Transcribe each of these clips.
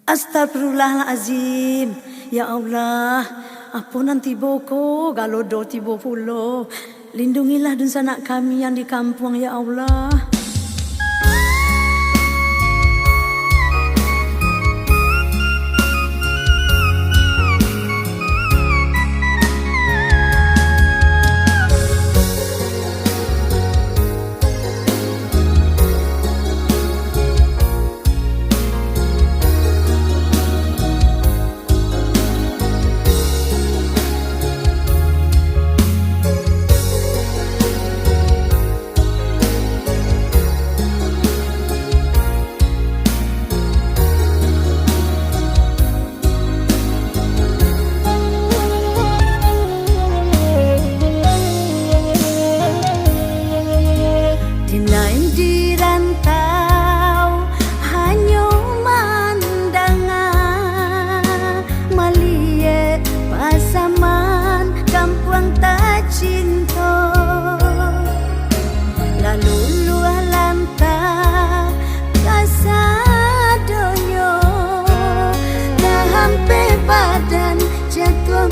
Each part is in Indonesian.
Astagfirullahalazim. Ya Allah, ampunan tiboko, galodo tibo pulo. Lindungilah dan sanak kami yang di kampung, ya Allah.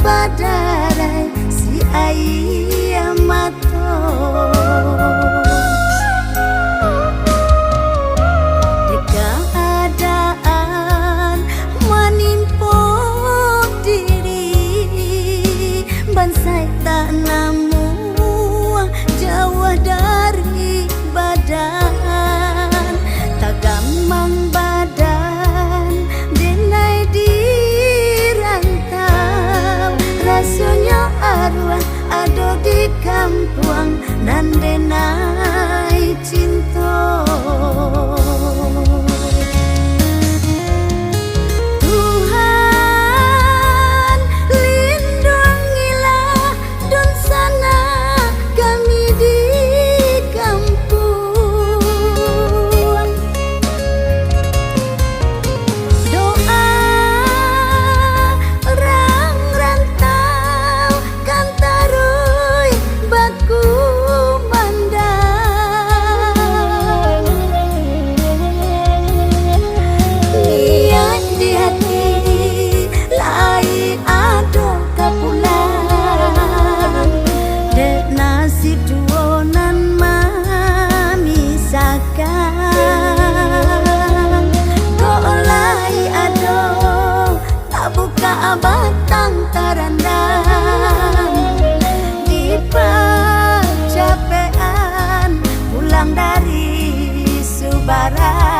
Badarai si ayamato di keadaan menimpuk diri bansai tak namu jauh dari badan tak gamang badan denai rasanya arwah ada di kampung nan denai cinta. Tuhan lindungilah dan sana kami di kampung. Doa batang tarandang di pecapean pulang dari Subaran.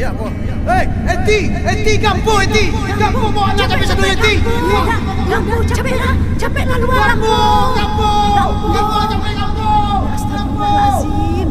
Hei, Eti, gampo Eti. Gampo bawa anak sampai sana Eti. Gampo, capek lah luar Gampo. Gampo sampai gampo. Astagfirullahalazim.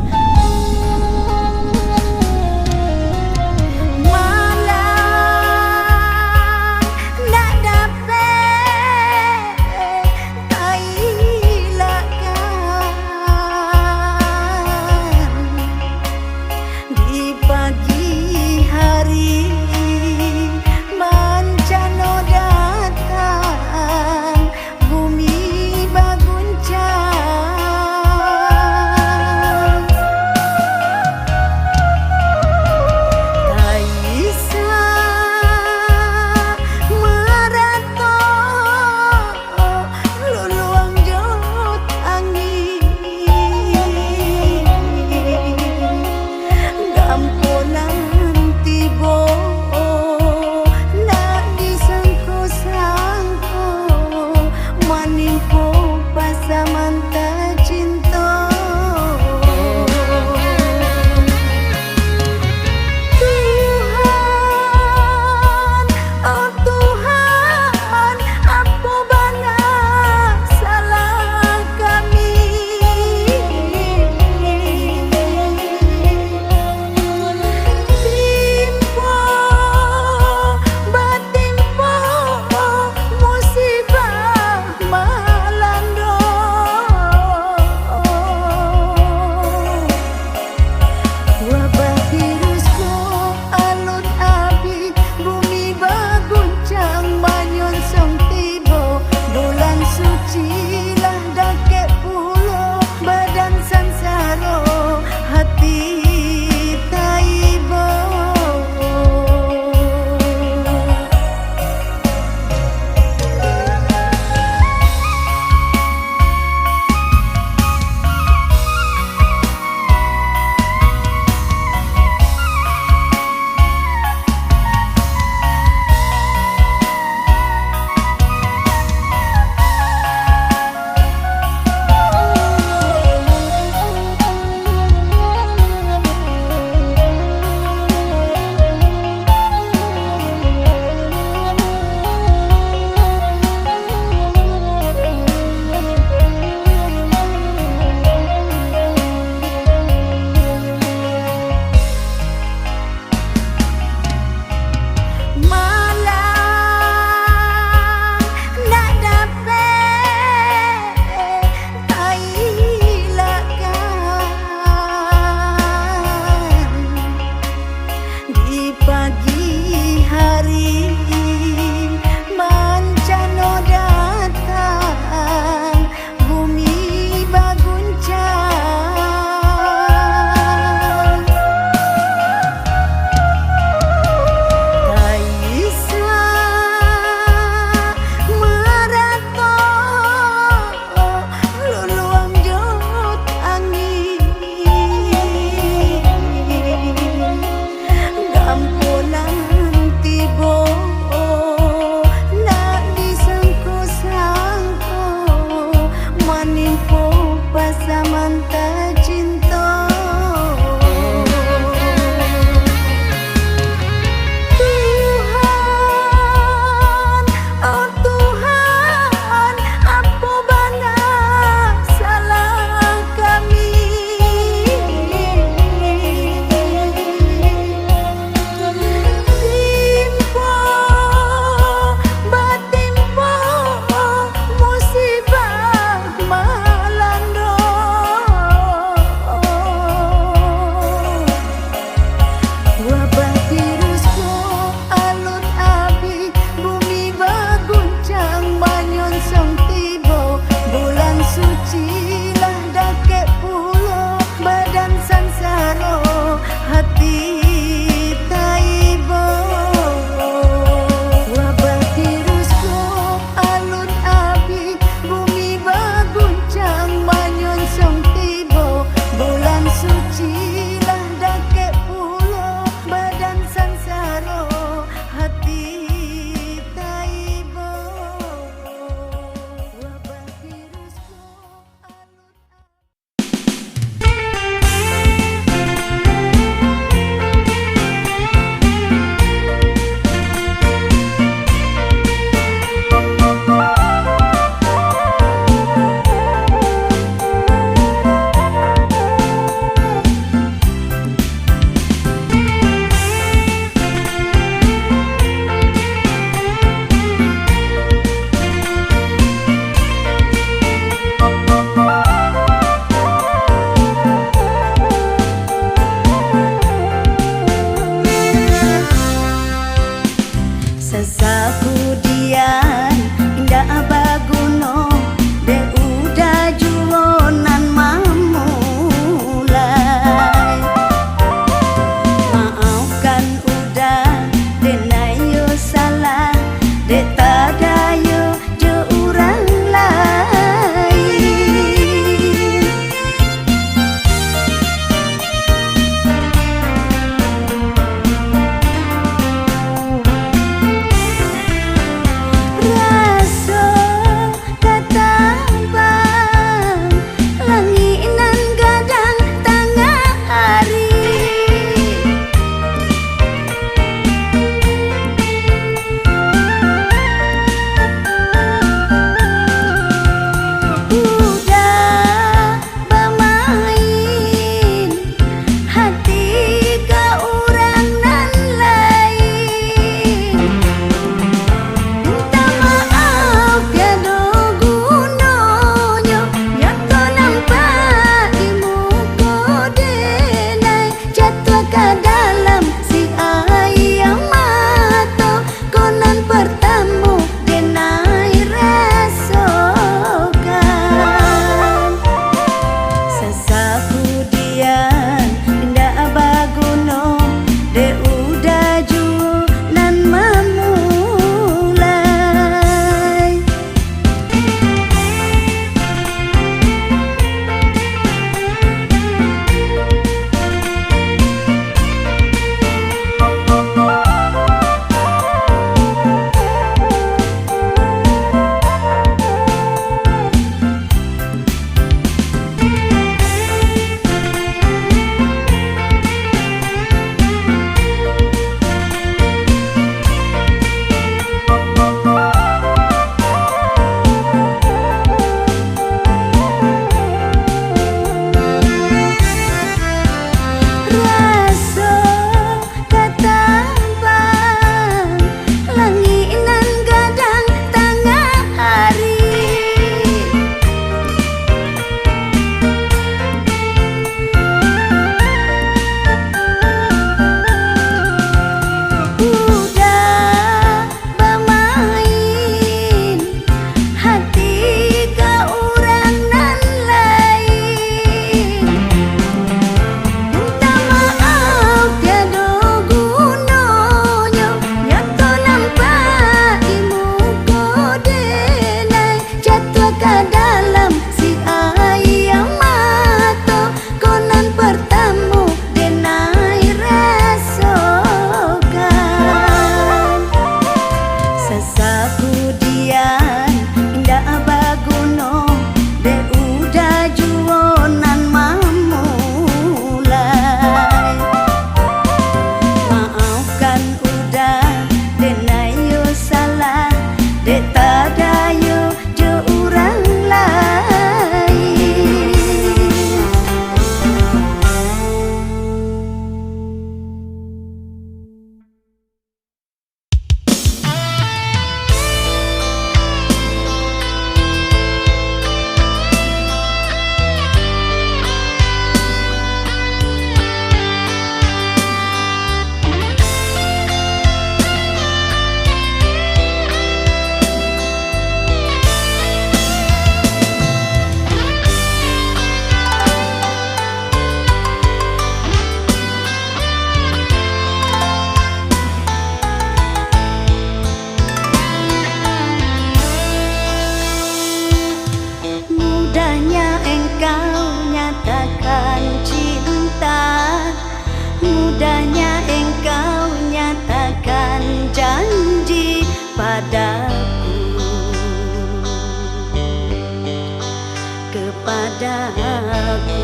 Ampun sapudian indah baguno de udah juonan mamulai. Maafkan udah denayo salah de tadayo je urang lain. Raso katambang langinan gadang tengah hari. Udah bermain hati ke orang nan lain. Minta maaf tiada gunanya, nyata nampak di muka denai. Jatuh ke dalam si ayam mata, konon bertemu denai rasakan. Sesapudian indah baguno de udah junan mamulai. Raso katambang langinan gadang tengah hari. Udah bermain hati ke orang nan lain. Minta maaf tiada gunanya, nyata nampak di muka denai. Jatuh ke dalam si ayam mata, konon bertemu denai rasakan. Sesapudian indah baguno de udah juonan mamulai. Maafkan udah denayo salah de tadayo je urang lain. Mudahnya engkau nyatakan cinta, mudahnya engkau nyatakan janji padaku, kepadaku.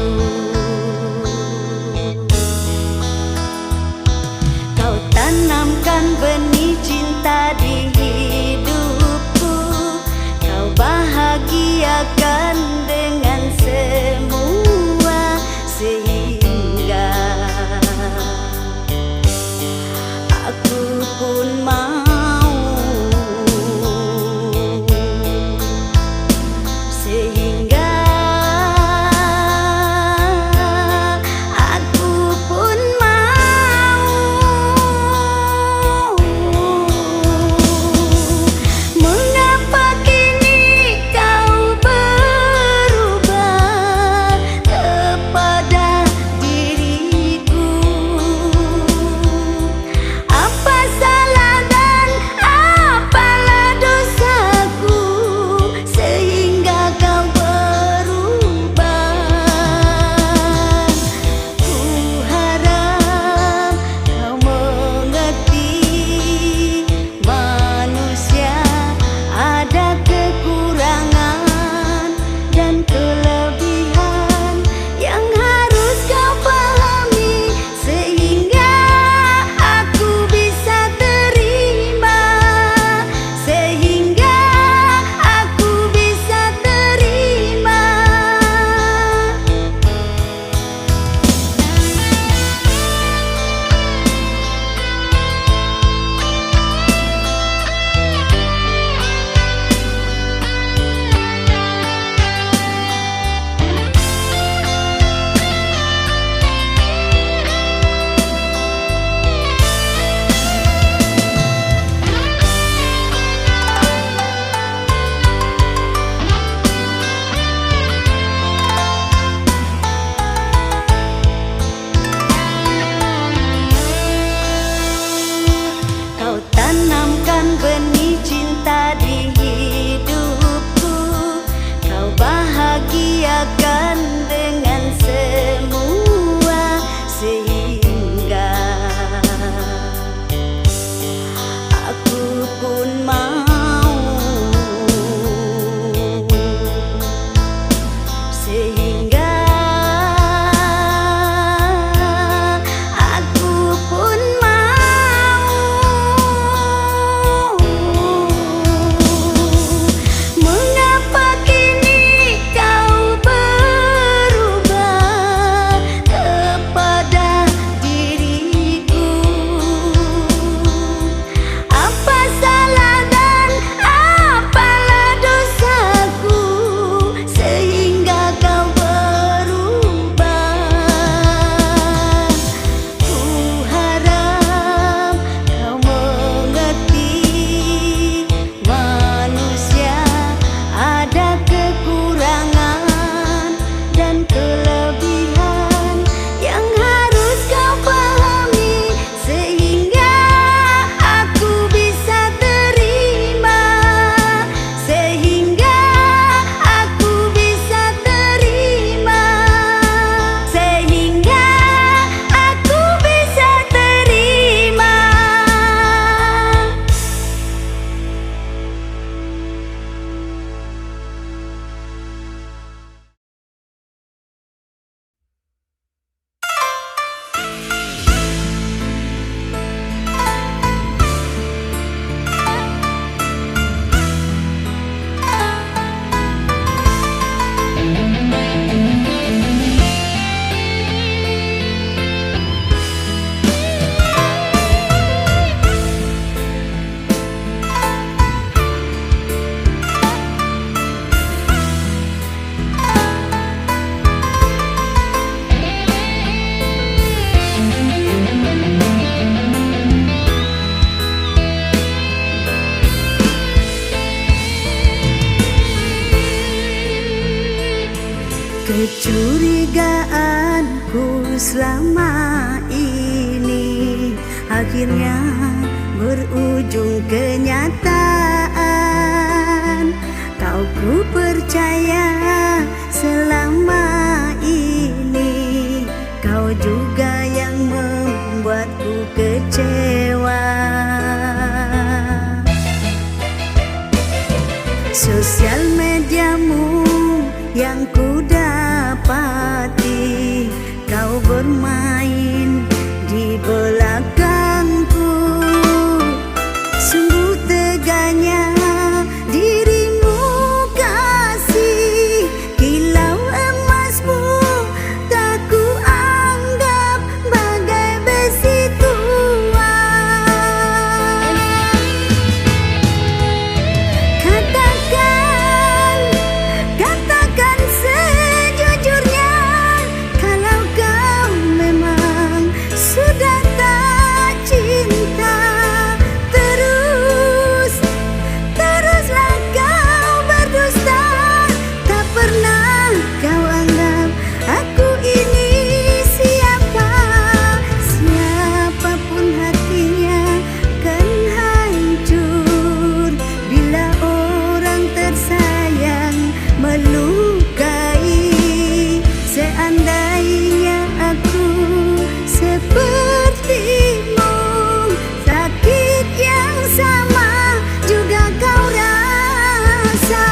Kau tanamkan benih cinta di hidupku, kau bahagiakan dengan semua sehingga aku pun mau, sehingga aku pun mau. selama ini akhirnya berujung kenyataan. Kau ku percaya selama ini, kau juga yang membuatku kecewa. Sosial mediamu yang ku dapati, kau bermain di belakangku. Sungguh teganya dirimu kasih, kilau emasmu tak ku anggap bagai besi tua. Katakan sejujurnya, kalau kau memang sudah tak cinta. Teruslah kau berdusta, tak pernah kau anggap aku ini siapa. Siapapun hatinya kan hancur bila orang tersayang melukai. Seandainya aku sepertimu, sakit yang sama juga kau rasa.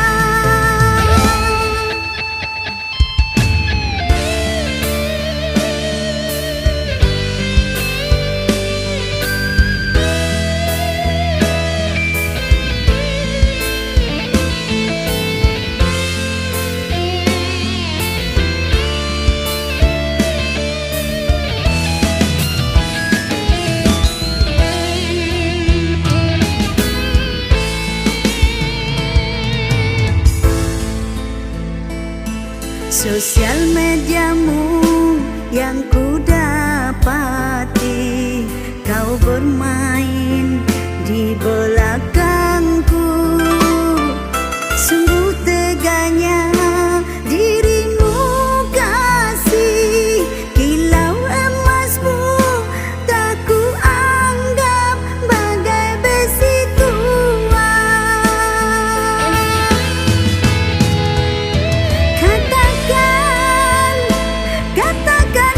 Sosial mediamu yang ku dapati, kau bermain di belakangku. Sungguh teganya dirimu kasih, kilau emasmu tak ku anggap bagai besi tua. Katakan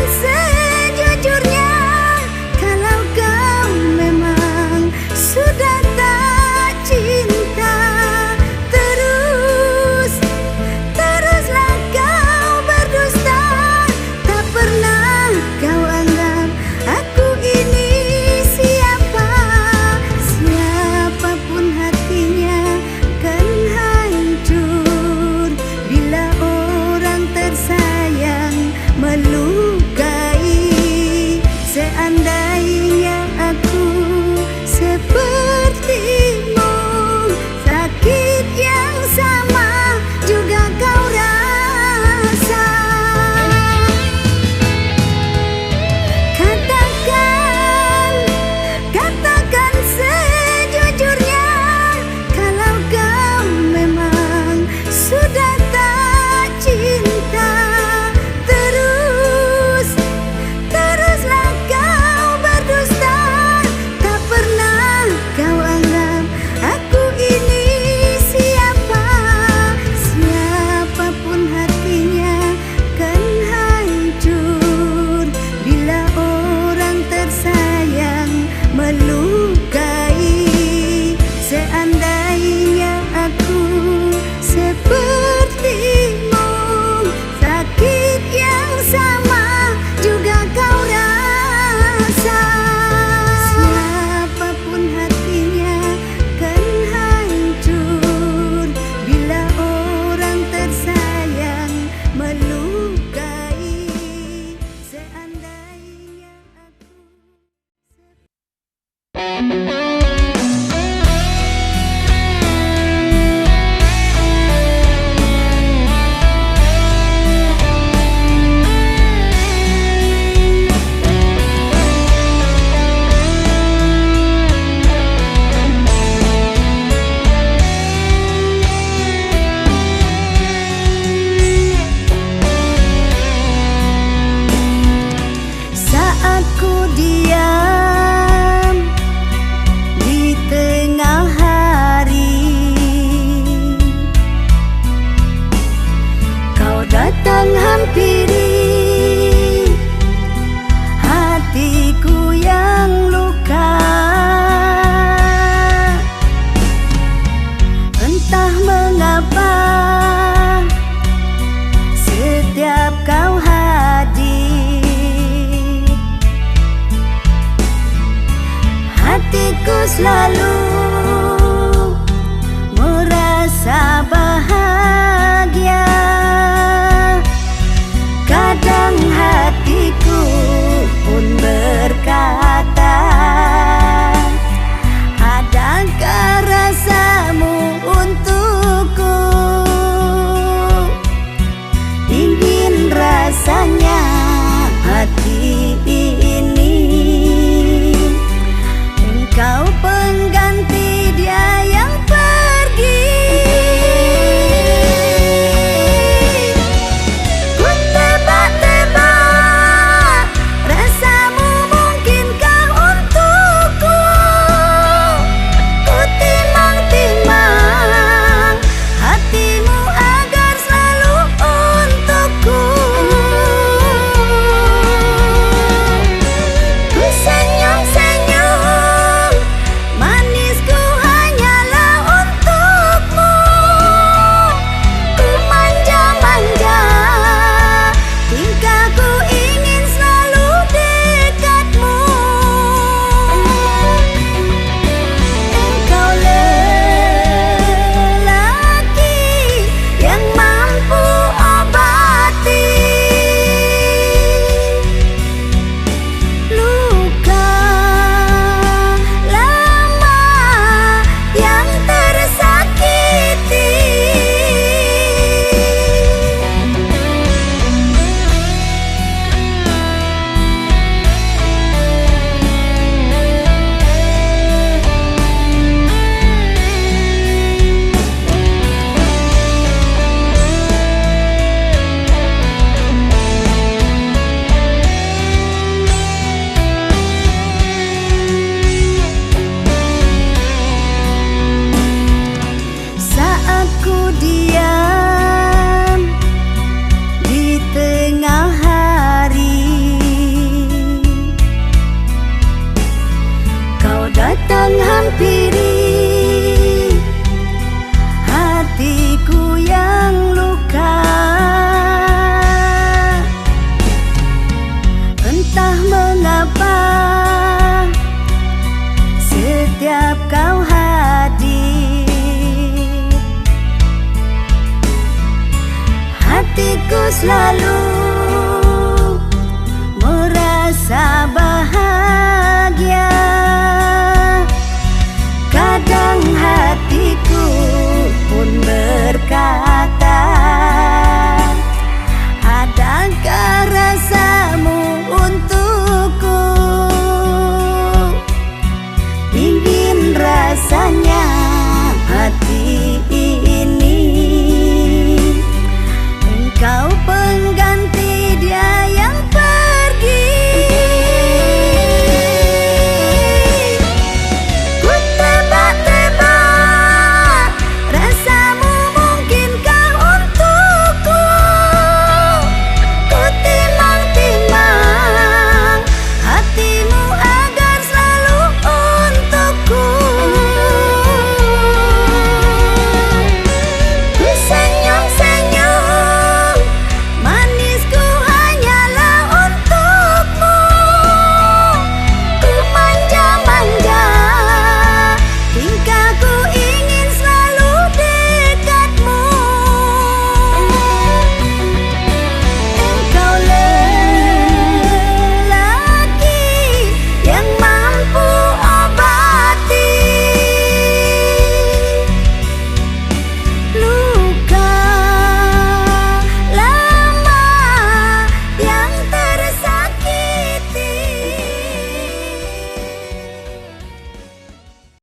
selalu merasa bahagia. Kadang hatiku pun berkata, adakah rasamu untukku? Ingin rasanya hati ini engkau pengganti dia yang pergi. Ku tebak-tebak rasamu mungkinkah untukku. Ku timang-timang hatimu agar selalu untukku. Ku senyum-senyum manisku hanyalah untukmu. Ku manja-manja tingkahku ingin selalu dekatmu. Engkau lelaki yang mampu obati luka lama yang tersakiti. Saat ku diam di tengah hari, kau datang hampiri hatiku yang luka. Entah mengapa setiap kau hadir, hatiku selalu